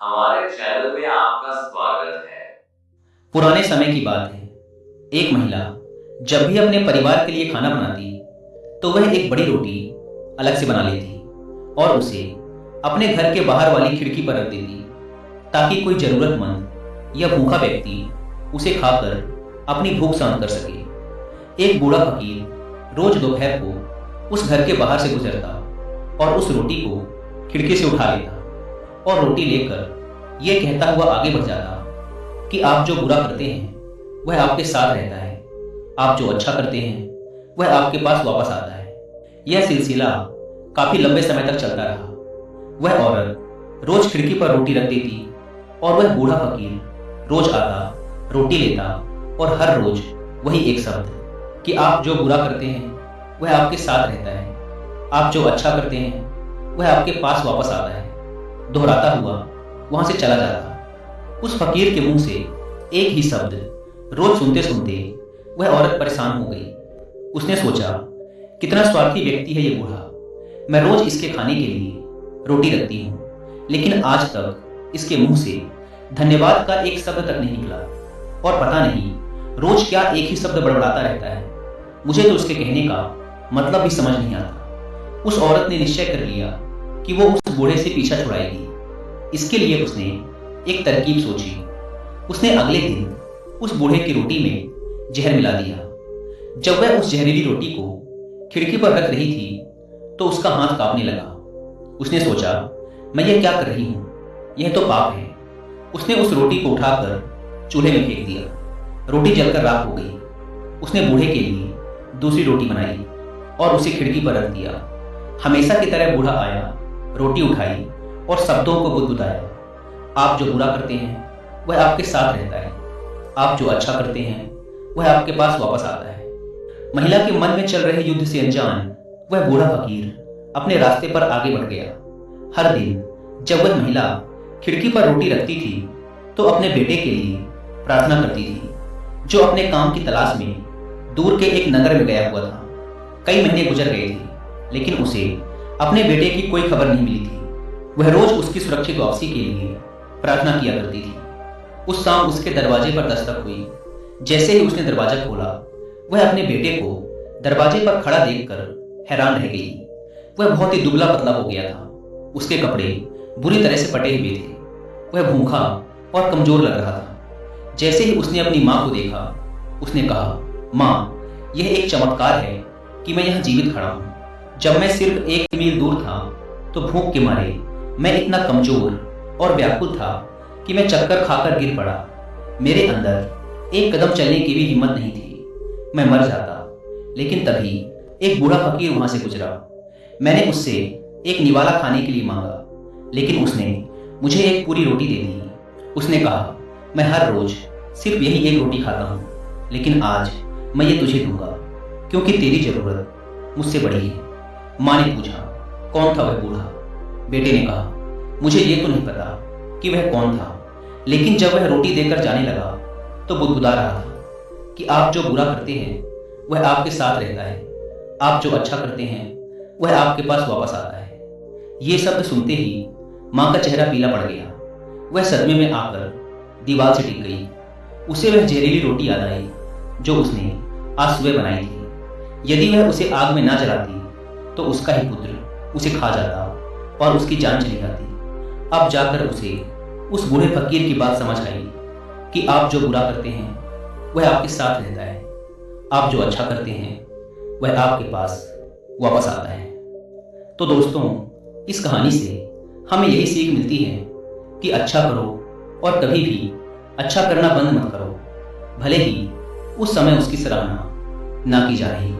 हमारे चैनल में आपका स्वागत है। पुराने समय की बात है। एक महिला जब भी अपने परिवार के लिए खाना बनाती तो वह एक बड़ी रोटी अलग से बना लेती और उसे अपने घर के बाहर वाली खिड़की पर रख देती ताकि कोई जरूरतमंद या भूखा व्यक्ति उसे खाकर अपनी भूख शांत कर सके। एक बूढ़ा फकीर रोज दोपहर को उस घर के बाहर से गुजरता और उस रोटी को खिड़की से उठा लेता और रोटी लेकर यह कहता हुआ आगे बढ़ जाता कि आप जो बुरा करते हैं वह आपके साथ रहता है, आप जो अच्छा करते हैं वह आपके पास वापस आता है। यह सिलसिला काफी लंबे समय तक चलता रहा। वह औरत रोज खिड़की पर रोटी रख देती और वह बूढ़ा फकीर रोज आता, रोटी लेता और हर रोज वही एक शब्द कि आप जो बुरा करते हैं वह आपके साथ रहता है, आप जो अच्छा करते हैं वह आपके पास वापस आता है, दोहराता हुआ वहां से चला जाता। उस फकीर के मुंह से एक ही शब्द रोज सुनते सुनते वह औरत परेशान हो गई। उसने सोचा, कितना स्वार्थी व्यक्ति है ये बूढ़ा। मैं रोज इसके खाने के लिए रोटी रखती हूँ, लेकिन आज तक इसके मुंह से धन्यवाद का एक शब्द तक नहीं निकला और पता नहीं रोज क्या एक ही शब्द बड़बड़ाता रहता है। मुझे तो उसके कहने का मतलब भी समझ नहीं आता। उस औरत ने निश्चय कर लिया कि वो उस बूढ़े से पीछा छुड़ाएगी। इसके लिए उसने एक तरकीब सोची। उसने अगले दिन उस बूढ़े की रोटी में जहर मिला दिया। जब वह उस जहरीली रोटी को खिड़की पर रख रही थी तो उसका हाथ कांपने लगा। उसने सोचा, मैं ये क्या कर रही हूँ, यह तो पाप है। उसने उस रोटी को उठाकर चूल्हे में फेंक दिया। रोटी जलकर राख हो गई। उसने बूढ़े के लिए दूसरी रोटी बनाई और उसे खिड़की पर रख दिया। हमेशा की तरह बूढ़ा आया, रोटी उठाई और शब्दों को बुदबुदाया, आप जो बुरा करते हैं वह आपके साथ रहता है, आप जो अच्छा करते हैं वह आपके पास वापस आता है। महिला के मन में चल रहे युद्ध से अनजान वह बूढ़ा फकीर अपने रास्ते पर आगे बढ़ गया। हर दिन जब वह महिला खिड़की पर रोटी रखती थी तो अपने बेटे के लिए प्रार्थना करती थी, जो अपने काम की तलाश में दूर के एक नगर में गया हुआ था। कई महीने गुजर गए थे, लेकिन उसे अपने बेटे की कोई खबर नहीं मिली थी। वह रोज उसकी सुरक्षित वापसी के लिए प्रार्थना किया करती थी। उस शाम उसके दरवाजे पर दस्तक हुई। जैसे ही उसने दरवाजा खोला, वह अपने बेटे को दरवाजे पर खड़ा देखकर हैरान रह गई। वह बहुत ही दुबला पतला हो गया था। उसके कपड़े बुरी तरह से फटे हुए थे। वह भूखा और कमजोर लग रहा था। जैसे ही उसने अपनी माँ को देखा, उसने कहा, माँ, यह एक चमत्कार है कि मैं यहाँ जीवित खड़ा हूँ। जब मैं सिर्फ 1 मील दूर था तो भूख के मारे मैं इतना कमजोर और व्याकुल था कि मैं चक्कर खाकर गिर पड़ा। मेरे अंदर एक कदम चलने की भी हिम्मत नहीं थी। मैं मर जाता। लेकिन तभी एक बूढ़ा फकीर वहां से गुजरा। मैंने उससे एक निवाला खाने के लिए मांगा, लेकिन उसने मुझे एक पूरी रोटी दे दी। उसने कहा, मैं हर रोज सिर्फ यही एक रोटी खाता हूँ, लेकिन आज मैं ये तुझे दूंगा क्योंकि तेरी जरूरत मुझसे बड़ी है। माँ ने पूछा, कौन था वह बूढ़ा? बेटे ने कहा, मुझे ये तो नहीं पता कि वह कौन था, लेकिन जब वह रोटी देकर जाने लगा तो बुदबुदा रहा था कि आप जो बुरा करते हैं वह आपके साथ रहता है, आप जो अच्छा करते हैं वह आपके पास वापस आता है। ये शब्द सुनते ही माँ का चेहरा पीला पड़ गया। वह सदमे में आकर दीवार से टिक गई। उसे वह जहरीली रोटी याद आई जो उसने आज सुबह बनाई थी। यदि वह उसे आग में ना जलाती तो उसका ही पुत्र उसे खा जाता और उसकी जान चली जाती। अब जाकर उसे उस बूढ़े फकीर की बात समझ आई कि आप जो बुरा करते हैं वह आपके साथ रहता है, आप जो अच्छा करते हैं वह आपके पास वापस आता है। तो दोस्तों, इस कहानी से हमें यही सीख मिलती है कि अच्छा करो और कभी भी अच्छा करना बंद मत करो, भले ही उस समय उसकी सराहना ना की जा रही।